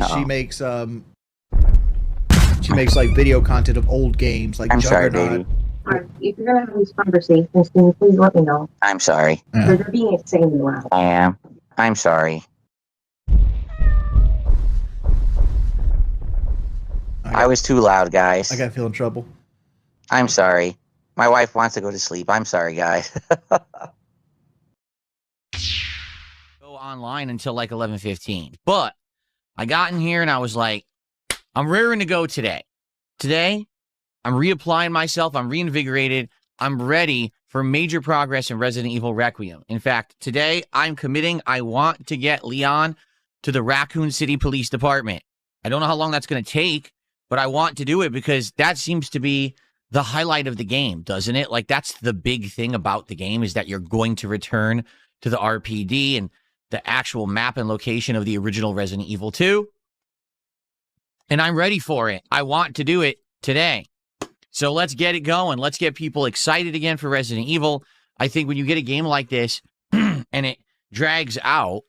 She makes like video content of old games, like I'm sorry, Juggernaut. baby. If you're gonna have these conversations, can you please let me know? I'm sorry. Yeah. They're being insanely loud. I am. I'm sorry. I was too loud, guys. I gotta feel in trouble. I'm sorry. My wife wants to go to sleep. I'm sorry, guys. Go online until like 11:15. But I got in here and I was like, I'm raring to go today. Today, I'm reapplying myself. I'm reinvigorated. I'm ready for major progress in Resident Evil Requiem. In fact, today I'm committing. I want to get Leon to the Raccoon City Police Department. I don't know how long that's going to take, but I want to do it because that seems to be the highlight of the game, doesn't it? Like, that's the big thing about the game, is that you're going to return to the RPD and the actual map and location of the original Resident Evil 2. And I'm ready for it. I want to do it today. So let's get it going. Let's get people excited again for Resident Evil. I think when you get a game like this and it drags out,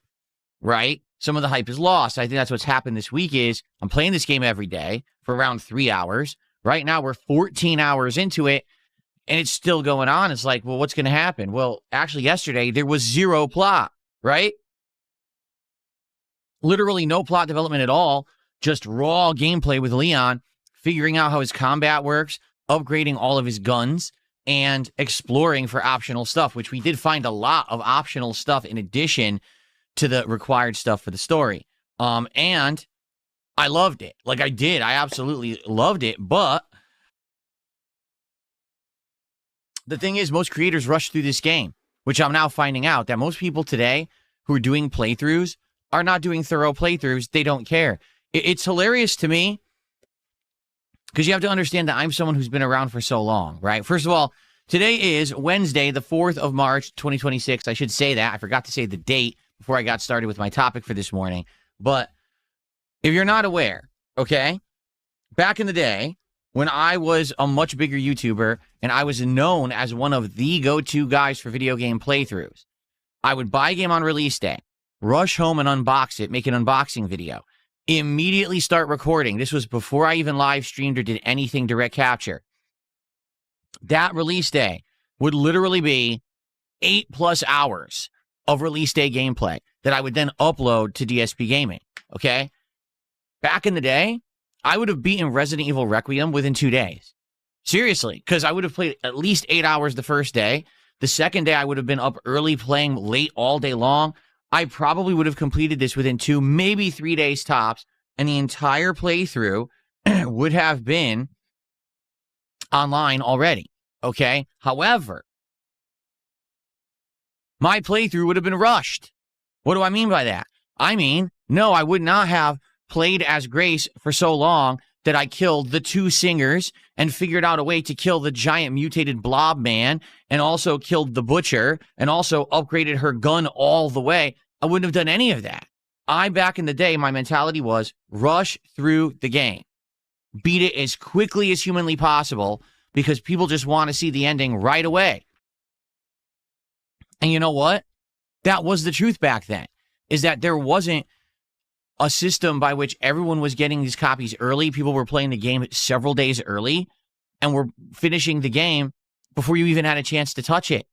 right, some of the hype is lost. I think that's what's happened this week is I'm playing this game every day for around 3 hours. Right now, we're 14 hours into it, and it's still going on. It's like, well, what's going to happen? Well, actually, yesterday, there was zero plot, right? Literally no plot development at all. Just raw gameplay with Leon, figuring out how his combat works, upgrading all of his guns, and exploring for optional stuff, which we did find a lot of optional stuff in addition to the required stuff for the story. And I loved it. Like, I did. I absolutely loved it. But the thing is, most creators rush through this game, which I'm now finding out that most people today who are doing playthroughs are not doing thorough playthroughs. They don't care. It's hilarious to me because you have to understand that I'm someone who's been around for so long, right? First of all, today is Wednesday, the 4th of March, 2026. I should say that. I forgot to say the date before I got started with my topic for this morning. But if you're not aware, okay, back in the day when I was a much bigger YouTuber and I was known as one of the go-to guys for video game playthroughs, I would buy a game on release day, rush home and unbox it, make an unboxing video, immediately start recording. This was before I even live streamed or did anything direct capture. That release day would literally be 8+ hours of release day gameplay that I would then upload to DSP Gaming, okay? Back in the day, I would have beaten Resident Evil Requiem within 2 days. Seriously, because I would have played at least 8 hours the first day. The second day, I would have been up early playing late all day long. I probably would have completed this within 2, maybe 3 days tops, and the entire playthrough would have been online already, okay? However, my playthrough would have been rushed. What do I mean by that? I mean, no, I would not have played as Grace for so long that I killed the 2 singers and figured out a way to kill the giant mutated blob man and also killed the butcher and also upgraded her gun all the way. I wouldn't have done any of that. Back in the day, my mentality was rush through the game. Beat it as quickly as humanly possible because people just want to see the ending right away. And you know what? That was the truth back then, is that there wasn't a system by which everyone was getting these copies early. People were playing the game several days early and were finishing the game before you even had a chance to touch it.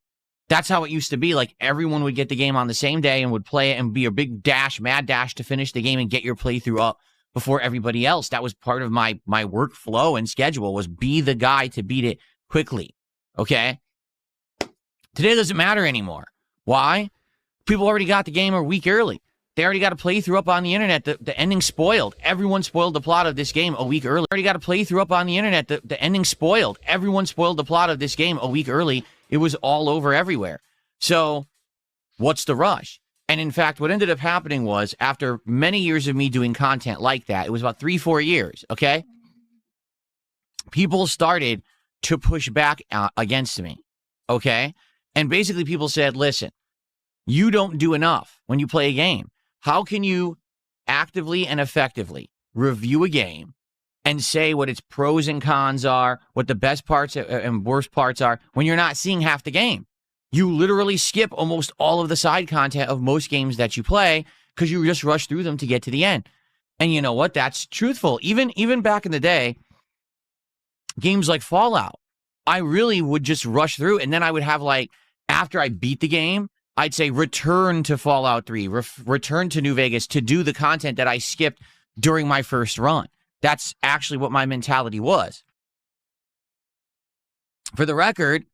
That's how it used to be. Like, everyone would get the game on the same day and would play it and be a big dash, mad dash to finish the game and get your playthrough up before everybody else. That was part of my workflow and schedule, was be the guy to beat it quickly. Okay? Today doesn't matter anymore. Why? People already got the game a week early. They already got a playthrough up on the internet. The ending spoiled. Everyone spoiled the plot of this game a week early. Already got a playthrough up on the internet. The ending spoiled. Everyone spoiled the plot of this game a week early. It was all over everywhere. So what's the rush? And in fact, what ended up happening was, after many years of me doing content like that, it was about 3-4 years, okay? People started to push back against me, okay? And basically people said, listen, you don't do enough when you play a game. How can you actively and effectively review a game and say what its pros and cons are, what the best parts and worst parts are, when you're not seeing half the game? You literally skip almost all of the side content of most games that you play because you just rush through them to get to the end. And you know what? That's truthful. Even back in the day, games like Fallout, I really would just rush through, and then I would have, like, after I beat the game, I'd say return to Fallout 3, return to New Vegas to do the content that I skipped during my first run. That's actually what my mentality was. For the record,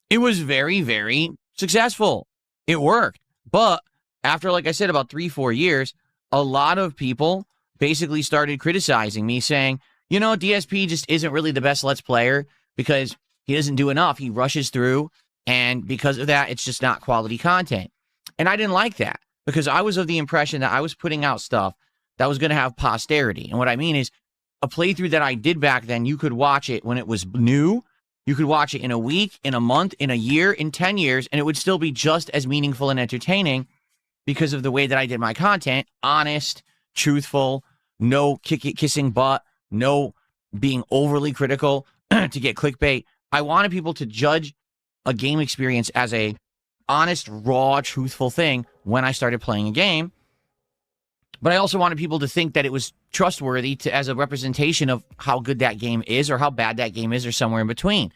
it was very, very successful. It worked. But after, like I said, about 3-4 years, a lot of people basically started criticizing me, saying, you know, DSP just isn't really the best Let's Player because he doesn't do enough. He rushes through, and because of that, it's just not quality content. And I didn't like that because I was of the impression that I was putting out stuff that was going to have posterity. And what I mean is, a playthrough that I did back then, you could watch it when it was new. You could watch it in a week, in a month, in a year, in 10 years, and it would still be just as meaningful and entertaining because of the way that I did my content. Honest, truthful, no kissing butt, no being overly critical to get clickbait. I wanted people to judge a game experience as a honest, raw, truthful thing when I started playing a game. But I also wanted people to think that it was trustworthy as a representation of how good that game is or how bad that game is or somewhere in between.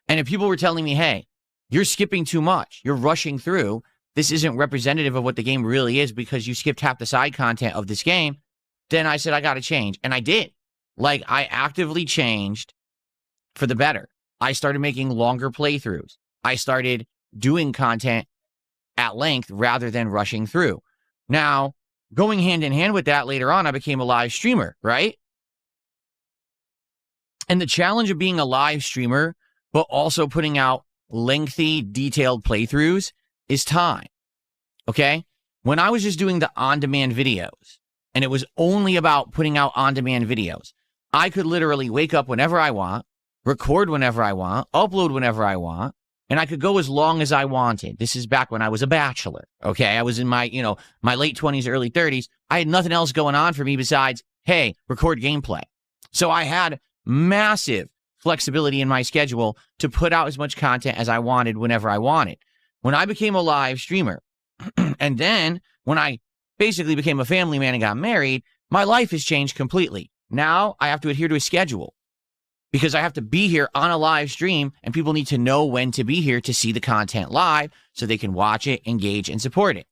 And if people were telling me, hey, you're skipping too much, you're rushing through, this isn't representative of what the game really is because you skipped half the side content of this game, then I said, I got to change. And I did. Like, I actively changed for the better. I started making longer playthroughs. I started doing content at length rather than rushing through. Now, going hand in hand with that, later on, I became a live streamer, right? And the challenge of being a live streamer, but also putting out lengthy, detailed playthroughs is time, okay? When I was just doing the on-demand videos, and it was only about putting out on-demand videos, I could literally wake up whenever I want, record whenever I want, upload whenever I want, and I could go as long as I wanted. This is back when I was a bachelor, okay? I was in my, my late 20s, early 30s. I had nothing else going on for me besides, hey, record gameplay. So I had massive flexibility in my schedule to put out as much content as I wanted whenever I wanted. When I became a live streamer, and then when I basically became a family man and got married, my life has changed completely. Now I have to adhere to a schedule, because I have to be here on a live stream, and people need to know when to be here to see the content live so they can watch it, engage, and support it.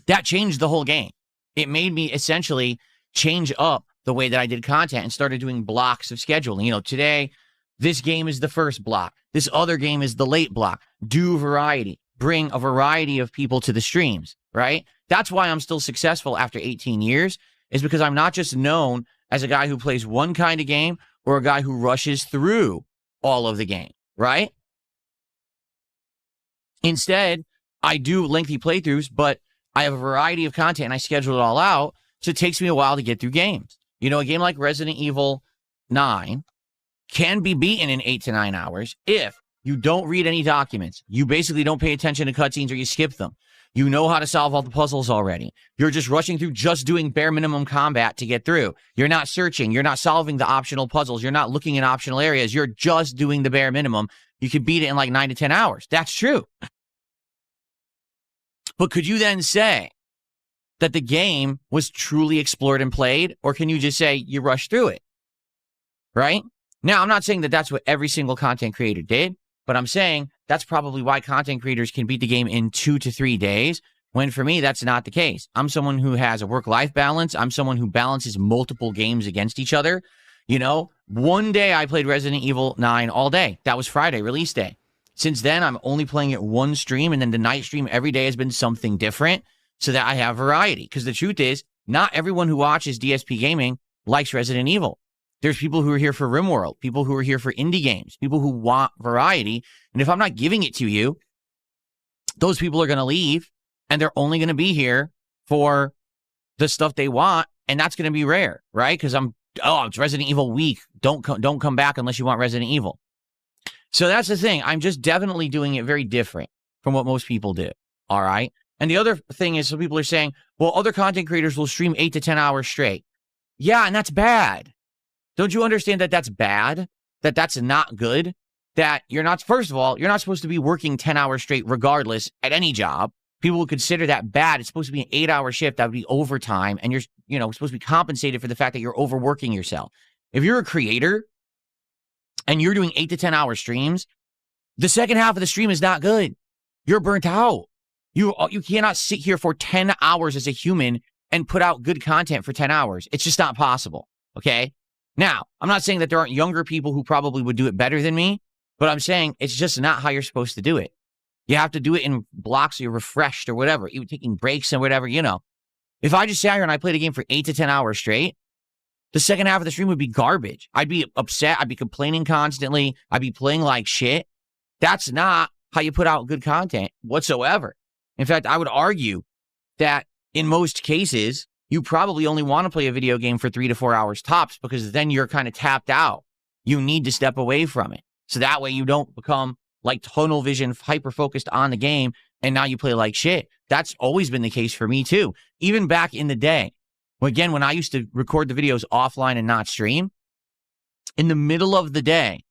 That changed the whole game. It made me essentially change up the way that I did content and started doing blocks of scheduling. Today, this game is the first block. This other game is the late block. Do variety. Bring a variety of people to the streams, right? That's why I'm still successful after 18 years, is because I'm not just known as a guy who plays one kind of game or a guy who rushes through all of the game, right? Instead, I do lengthy playthroughs, but I have a variety of content and I schedule it all out, so it takes me a while to get through games. A game like Resident Evil 9 can be beaten in 8 to 9 hours if you don't read any documents. You basically don't pay attention to cutscenes or you skip them. You know how to solve all the puzzles already. You're just rushing through, just doing bare minimum combat to get through. You're not searching. You're not solving the optional puzzles. You're not looking in optional areas. You're just doing the bare minimum. You could beat it in like 9 to 10 hours. That's true. But could you then say that the game was truly explored and played? Or can you just say you rushed through it? Right? Now, I'm not saying that that's what every single content creator did, but I'm saying that's probably why content creators can beat the game in 2 to 3 days, when for me, that's not the case. I'm someone who has a work-life balance. I'm someone who balances multiple games against each other. One day I played Resident Evil 9 all day. That was Friday, release day. Since then, I'm only playing it one stream, and then the night stream every day has been something different so that I have variety. Because the truth is, not everyone who watches DSP Gaming likes Resident Evil. There's people who are here for RimWorld, people who are here for indie games, people who want variety. And if I'm not giving it to you, those people are going to leave, and they're only going to be here for the stuff they want, and that's going to be rare, right? Because it's Resident Evil week. Don't come back unless you want Resident Evil. So that's the thing. I'm just definitely doing it very different from what most people do, all right? And the other thing is, some people are saying, well, other content creators will stream 8 to 10 hours straight. Yeah, and that's bad. Don't you understand that that's bad? That that's not good? That you're not, first of all, you're not supposed to be working 10 hours straight regardless at any job. People would consider that bad. It's supposed to be an 8-hour shift. That would be overtime. And you're supposed to be compensated for the fact that you're overworking yourself. If you're a creator and you're doing 8 to 10 hour streams, the second half of the stream is not good. You're burnt out. You cannot sit here for 10 hours as a human and put out good content for 10 hours. It's just not possible. Okay. Now, I'm not saying that there aren't younger people who probably would do it better than me, but I'm saying it's just not how you're supposed to do it. You have to do it in blocks so you're refreshed or whatever, even taking breaks and whatever, If I just sat here and I played a game for 8 to 10 hours straight, the second half of the stream would be garbage. I'd be upset. I'd be complaining constantly. I'd be playing like shit. That's not how you put out good content whatsoever. In fact, I would argue that in most cases, you probably only want to play a video game for 3 to 4 hours tops, because then you're kind of tapped out. You need to step away from it. So that way you don't become like tunnel vision, hyper-focused on the game, and now you play like shit. That's always been the case for me too. Even back in the day, again, when I used to record the videos offline and not stream, in the middle of the day,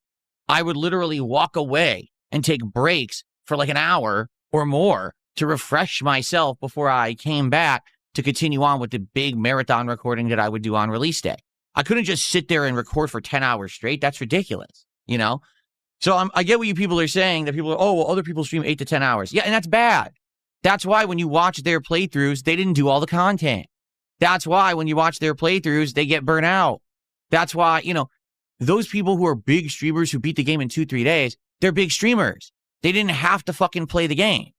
I would literally walk away and take breaks for like an hour or more to refresh myself before I came back to continue on with the big marathon recording that I would do on release day. I couldn't just sit there and record for 10 hours straight. That's ridiculous, So I get what you people are saying, that people are, oh, well, other people stream 8 to 10 hours. Yeah, and that's bad. That's why when you watch their playthroughs, they didn't do all the content. That's why when you watch their playthroughs, they get burnt out. That's why, those people who are big streamers who beat the game in 2-3 days, they're big streamers. They didn't have to fucking play the game.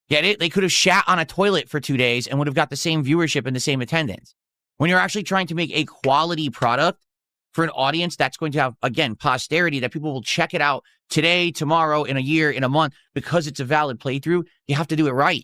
Get it? They could have shat on a toilet for 2 days and would have got the same viewership and the same attendance. When you're actually trying to make a quality product for an audience that's going to have, again, posterity, that people will check it out today, tomorrow, in a year, in a month, because it's a valid playthrough, you have to do it right.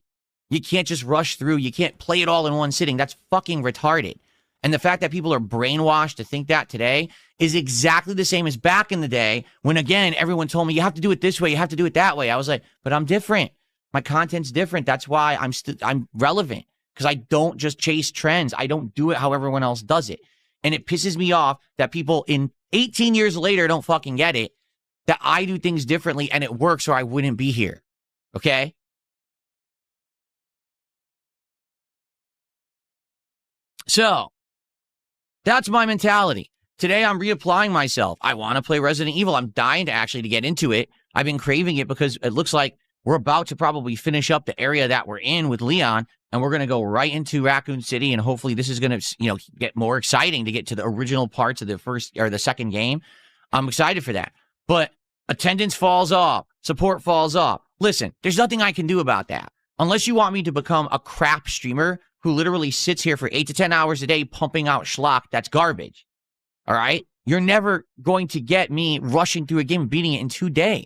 You can't just rush through. You can't play it all in one sitting. That's fucking retarded. And the fact that people are brainwashed to think that today is exactly the same as back in the day when, again, everyone told me, you have to do it this way, you have to do it that way. I was like, but I'm different. My content's different. That's why I'm relevant, because I don't just chase trends. I don't do it how everyone else does it. And it pisses me off that people in 18 years later don't fucking get it, that I do things differently and it works, or I wouldn't be here. Okay? So, that's my mentality. Today, I'm reapplying myself. I want to play Resident Evil. I'm dying to get into it. I've been craving it because it looks like we're about to probably finish up the area that we're in with Leon, and we're going to go right into Raccoon City, and hopefully this is going to, get more exciting to get to the original parts of the first or the second game. I'm excited for that. But attendance falls off. Support falls off. Listen, there's nothing I can do about that. Unless you want me to become a crap streamer who literally sits here for 8 to 10 hours a day pumping out schlock, that's garbage. All right? You're never going to get me rushing through a game and beating it in 2 days.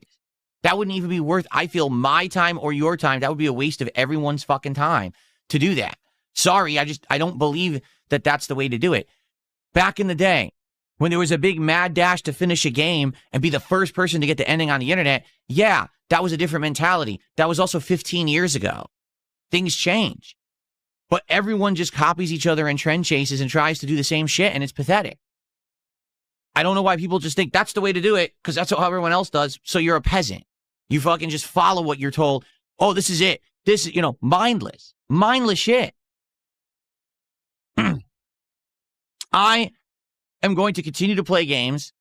That wouldn't even be worth, I feel, my time or your time. That would be a waste of everyone's fucking time to do that. Sorry, I don't believe that that's the way to do it. Back in the day, when there was a big mad dash to finish a game and be the first person to get the ending on the internet, yeah, that was a different mentality. That was also 15 years ago. Things change. But everyone just copies each other and trend chases and tries to do the same shit, and it's pathetic. I don't know why people just think that's the way to do it, because that's how everyone else does, so you're a peasant. You fucking just follow what you're told. Oh, this is it. This is, mindless. Mindless shit. I am going to continue to play games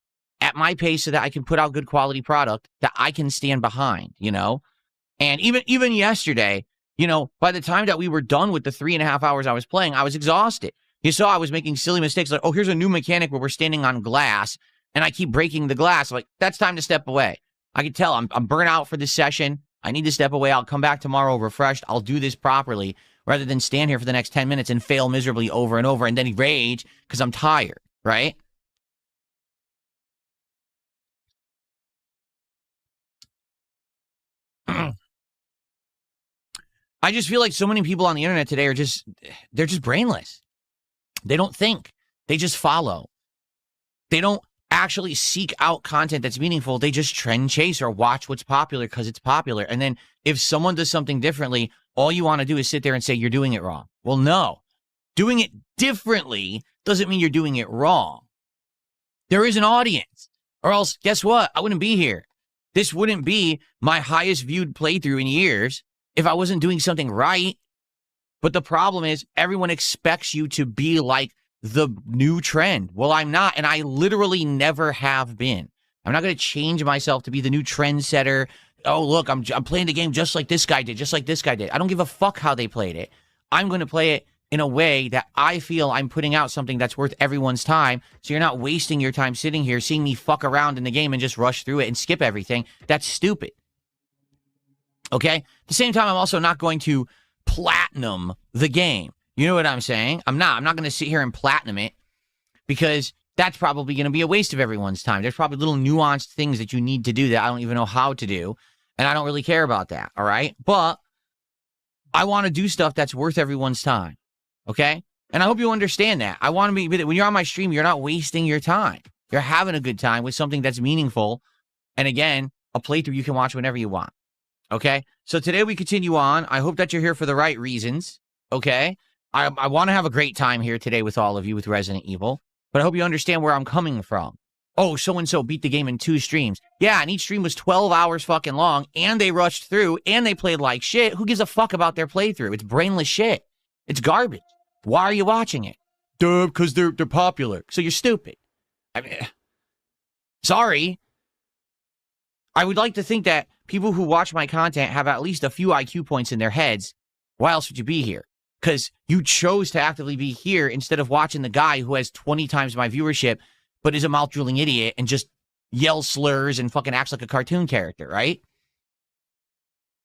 at my pace so that I can put out good quality product that I can stand behind, And even yesterday, by the time that we were done with the 3.5 hours I was playing, I was exhausted. You saw I was making silly mistakes like, oh, here's a new mechanic where we're standing on glass, and I keep breaking the glass. Like, that's time to step away. I can tell I'm burnt out for this session. I need to step away. I'll come back tomorrow refreshed. I'll do this properly rather than stand here for the next 10 minutes and fail miserably over and over and then rage because I'm tired, right? I just feel like so many people on the internet today they're just brainless. They don't think. They just follow. They don't actually seek out content that's meaningful. They just trend chase or watch what's popular because it's popular. And then if someone does something differently, all you want to do is sit there and say, you're doing it wrong. Well, no. Doing it differently doesn't mean you're doing it wrong. There is an audience. Or else, guess what? I wouldn't be here. This wouldn't be my highest viewed playthrough in years if I wasn't doing something right. But the problem is everyone expects you to be like the new trend. Well, I'm not, and I literally never have been. I'm not going to change myself to be the new trendsetter. Oh, look, I'm playing the game just like this guy did, just like this guy did. I don't give a fuck how they played it. I'm going to play it in a way that I feel I'm putting out something that's worth everyone's time. So you're not wasting your time sitting here seeing me fuck around in the game and just rush through it and skip everything. That's stupid. Okay? At the same time, I'm also not going to platinum the game. You know what I'm saying? I'm not going to sit here and platinum it because that's probably going to be a waste of everyone's time. There's probably little nuanced things that you need to do that I don't even know how to do, and I don't really care about that, all right? But I want to do stuff that's worth everyone's time, okay? And I hope you understand that. I want to be, when you're on my stream, you're not wasting your time. You're having a good time with something that's meaningful, and again, a playthrough you can watch whenever you want, okay? So today we continue on. I hope that you're here for the right reasons, okay? I want to have a great time here today with all of you with Resident Evil. But I hope you understand where I'm coming from. Oh, so-and-so beat the game in 2 streams. Yeah, and each stream was 12 hours fucking long, and they rushed through, and they played like shit. Who gives a fuck about their playthrough? It's brainless shit. It's garbage. Why are you watching it? Duh, because they're popular. So you're stupid. I mean, sorry. I would like to think that people who watch my content have at least a few IQ points in their heads. Why else would you be here? Because you chose to actively be here instead of watching the guy who has 20 times my viewership, but is a mouth-drooling idiot and just yells slurs and fucking acts like a cartoon character, right?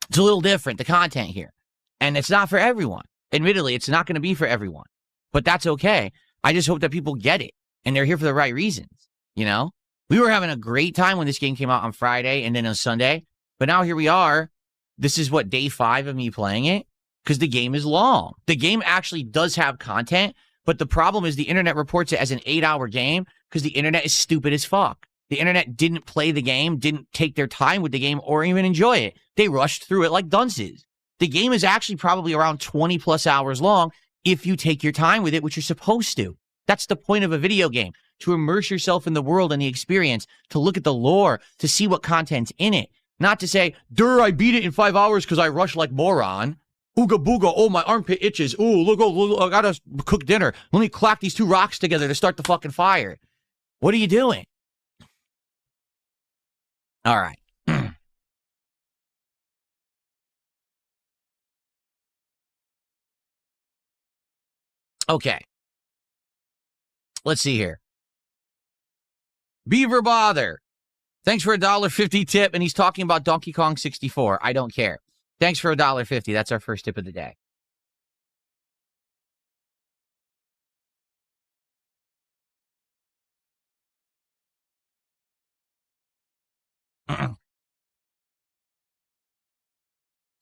It's a little different, the content here. And it's not for everyone. Admittedly, it's not going to be for everyone. But that's okay. I just hope that people get it. And they're here for the right reasons, you know? We were having a great time when this game came out on Friday and then on Sunday. But now here we are. This is, what, day 5 of me playing it? Because the game is long. The game actually does have content, but the problem is the internet reports it as an 8-hour game because the internet is stupid as fuck. The internet didn't play the game, didn't take their time with the game, or even enjoy it. They rushed through it like dunces. The game is actually probably around 20 plus hours long if you take your time with it, which you're supposed to. That's the point of a video game, to immerse yourself in the world and the experience, to look at the lore, to see what content's in it. Not to say, durr, I beat it in 5 hours because I rushed like moron. Ooga booga, oh, my armpit itches. Ooh, look, I gotta cook dinner. Let me clack these 2 rocks together to start the fucking fire. What are you doing? All right. Okay. Let's see here. Beaver Bother. Thanks for $1.50 tip, and he's talking about Donkey Kong 64. I don't care. Thanks for $1.50. That's our first tip of the day.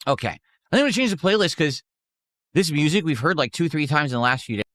Okay. I'm going to change the playlist because this music we've heard like 2-3 times in the last few days.